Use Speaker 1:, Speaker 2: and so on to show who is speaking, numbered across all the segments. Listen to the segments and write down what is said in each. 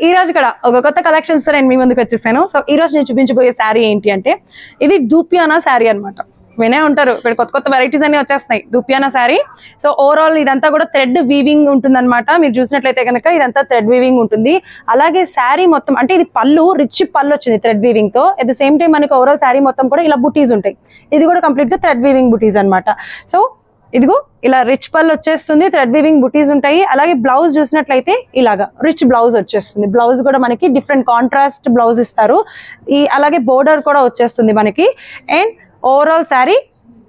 Speaker 1: ఈ రోజు కూడా ఒక కొత్త కలెక్షన్స్ నేను మీ ముందుకు వచ్చేసాను. సో ఈ రోజు నేను చూపించబోయే శారీ ఏంటి అంటే ఇది దూపియానా శారీ అన్నమాట. వినే ఉంటారు, ఇక్కడ కొత్త కొత్త వెరైటీస్ అన్ని వచ్చేస్తున్నాయి. దూపియానా శారీ. సో ఓవరాల్ ఇదంతా కూడా థ్రెడ్ వీవింగ్ ఉంటుంది అనమాట. మీరు చూసినట్లయితే కనుక ఇదంతా థ్రెడ్ వీవింగ్ ఉంటుంది. అలాగే శారీ మొత్తం అంటే ఇది పళ్ళు, రిచ్ పళ్ళు వచ్చింది థ్రెడ్ వీవింగ్ తో. అట్ ద సేమ్ టైం మనకి ఓవరాల్ శారీ మొత్తం కూడా ఇలా బుటీస్ ఉంటాయి. ఇది కూడా కంప్లీట్ గా థ్రెడ్ వీవింగ్ బుటీస్ అనమాట. సో ఇదిగో ఇలా రిచ్ పళ్ళు వచ్చేస్తుంది, థ్రెడ్ వీవింగ్ బుటీస్ ఉంటాయి. అలాగే బ్లౌజ్ చూసినట్లయితే ఇలాగా రిచ్ బ్లౌజ్ వచ్చేస్తుంది. బ్లౌజ్ కూడా మనకి డిఫరెంట్ కాంట్రాస్ట్ బ్లౌజ్ ఇస్తారు. అలాగే బోర్డర్ కూడా వచ్చేస్తుంది మనకి. And overall sari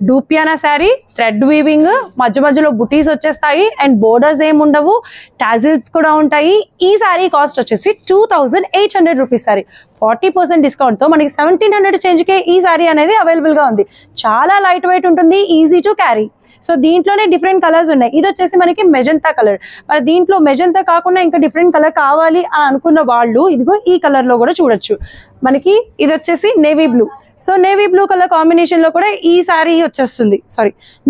Speaker 1: డూపియానా sari, thread weaving, మధ్య మధ్యలో బుటీస్ వచ్చేస్తాయి. అండ్ బోర్డర్స్ ఏమి ఉండవు, టాజిల్స్ కూడా ఉంటాయి. ఈ శారీ కాస్ట్ వచ్చేసి 2800 రూపీస్ శారీ. 40% డిస్కౌంట్ తో మనకి 1700 చేంజ్కే ఈ శారీ అనేది అవైలబుల్ గా ఉంది. చాలా లైట్ వెయిట్ ఉంటుంది, ఈజీ టు క్యారీ. సో దీంట్లోనే డిఫరెంట్ కలర్స్ ఉన్నాయి. ఇది వచ్చేసి మనకి మెజంతా కలర్. మరి దీంట్లో మెజంతా కాకుండా ఇంకా డిఫరెంట్ కలర్ కావాలి అని అనుకున్న వాళ్ళు ఇదిగో ఈ కలర్ లో కూడా చూడొచ్చు. మనకి ఇది వచ్చేసి navy blue. So navy blue colour combination లో కూడా ఈ శారీ వచ్చేస్తుంది.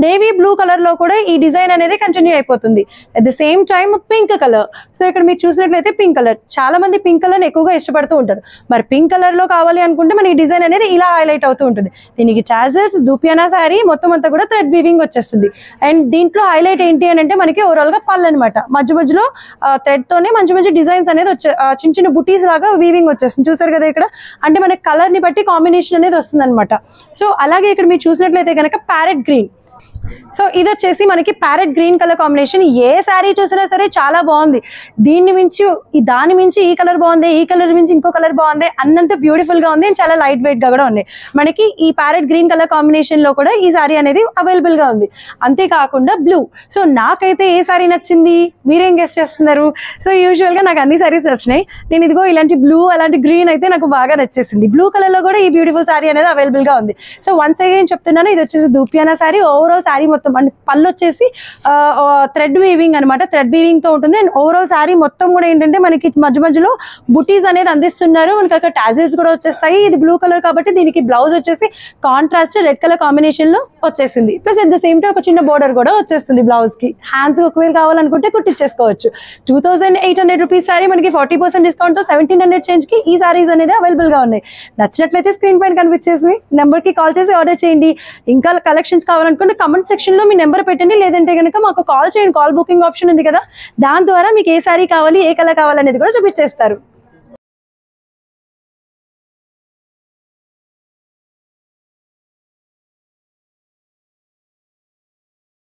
Speaker 1: నేవీ బ్లూ కలర్ లో కూడా ఈ డిజైన్ అనేది కంటిన్యూ అయిపోతుంది. At the same time pink colour. So ఇక్కడ మీరు చూసినట్లయితే పింక్ కలర్, చాలా మంది పింక్ కలర్ ఎక్కువగా ఇష్టపడుతూ ఉంటారు. మరి పింక్ కలర్ లో కావాలి అనుకుంటే మనకి డిజైన్ అనేది ఇలా హైలైట్ అవుతూ ఉంటుంది. దీనికి టాజల్స్, దూపియానా శారీ మొత్తం అంతా కూడా థ్రెడ్ వీవింగ్ వచ్చేస్తుంది. అండ్ దీంట్లో హైలైట్ ఏంటి అని అంటే మనకి ఓవరాల్ గా పళ్ళు అనమాట. మధ్య మధ్యలో థ్రెడ్ తోనే మంచి మంచి డిజైన్స్ అనేది చిన్న చిన్న బుటీస్ లాగా వీవింగ్ వచ్చేస్తుంది. చూసారు కదా ఇక్కడ, అంటే మనకి కలర్ ని బట్టి కాంబినేషన్ అనేది వస్తుంది అనమాట. సో అలాగే ఇక్కడ మీరు చూసినట్లయితే కనుక ప్యారెట్ గ్రీన్. సో ఇది వచ్చేసి మనకి ప్యారెట్ గ్రీన్ కలర్ కాంబినేషన్. ఏ శారీ చూసినా సరే చాలా బాగుంది. దాని మించి ఈ కలర్ బాగుంది, ఈ కలర్ మించి ఇంకో కలర్ బాగుంది అన్నంత బ్యూటిఫుల్ గా ఉంది. చాలా లైట్ వెయిట్ గా కూడా ఉంది. మనకి ఈ ప్యారెట్ గ్రీన్ కలర్ కాంబినేషన్ లో కూడా ఈ శారీ అనేది అవైలబుల్ గా ఉంది. అంతేకాకుండా బ్లూ. సో నాకైతే ఏ శారీ నచ్చింది మీరేం గెస్ చేస్తున్నారు? సో యూజువల్ గా నాకు అన్ని శారీస్ నచ్చినాయి. నేను ఇదిగో ఇలాంటి బ్లూ, అలాంటి గ్రీన్ అయితే నాకు బాగా నచ్చేసింది. బ్లూ కలర్ లో కూడా ఈ బ్యూటిఫుల్ శారీ అనేది అవైలబుల్ గా ఉంది. సో వన్స్ అగైన్ చెప్తున్నాను, ఇది వచ్చేసి దూపియానా శారీ. ఓవరాల్ శారీ మొత్తం అంటే పళ్ళు వచ్చేసి థ్రెడ్ వీవింగ్ అనమాట. థ్రెడ్ వీవింగ్ తో ఉంటుంది. అండ్ ఓవరాల్ శారీ మొత్తం కూడా ఏంటంటే మనకి మధ్య మధ్యలో బుటీస్ అనేది అందిస్తున్నారు. మనకి అక్కడ టాజిల్స్ కూడా వచ్చేస్తాయి. ఇది బ్లూ కలర్ కాబట్టి దీనికి బ్లౌజ్ వచ్చేసి కాంట్రాస్ట్ రెడ్ కలర్ కాంబినేషన్ లో వచ్చేసింది. Plus at the same time ఒక చిన్న బోర్డర్ కూడా వచ్చేస్తుంది బ్లౌజ్ కి. హ్యాండ్స్ ఒకవేళ కావాలనుకుంటే కుట్టించేసుకోవచ్చు. 2800 రూపీస్ శారీ మనకి 40% డిస్కౌంట్ తో 1700 చేంజ్ కి ఈ సారీస్ అనేది అవైలబుల్ గా ఉన్నాయి. నచ్చినట్లయితే స్క్రీన్ పైన కనిపించేసి నెంబర్ కి కాల్ చేసి ఆర్డర్ చేయండి. ఇంకా కలెక్షన్స్ కావాలనుకుంటే కమెంట్ సెక్షన్ లో మీ నెంబర్ పెట్టండి, లేదంటే కనుక మాకు కాల్ చేయండి. కాల్ బుకింగ్ ఆప్షన్ ఉంది కదా, దాని ద్వారా మీకు ఏ శారీ కావాలి, ఏ కలర్ కావాలి అనేది కూడా చూపించేస్తారు.